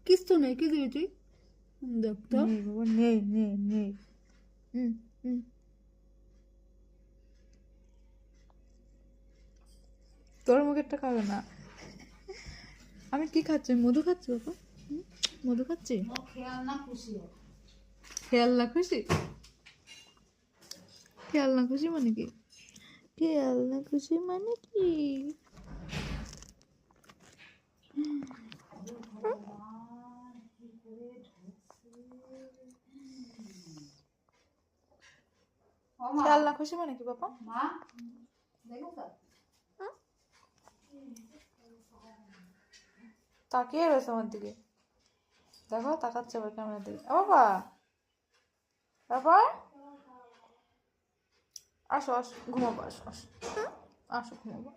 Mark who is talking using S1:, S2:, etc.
S1: কিছু নেই, কি দিবি তুই? দেখ তো।
S2: নেই বাবা, নেই নেই নেই। হুম হুম। তোর মুখেরটা খাবে না। আমি কি খাচ্ছি? মধু খাচ্ছি বাবা। মধু খাচ্ছি।
S1: খেয়াল না খুশি হ।
S2: খেয়াল না খুশি? খেয়াল না খুশি মানে কি? খেয়াল না খুশি মানে কি? খেয়াল না খুশি মানে কি বাবা?
S1: মা দেখো তো।
S2: তাকিয়ে রয়েছে আমার দিকে। দেখো, তাকাচ্ছে আবার ক্যামেরার দিকে। বাবা, বাবা, আসো আসো ঘুমাবো, আসো আসো, আসো ঘুমাবো।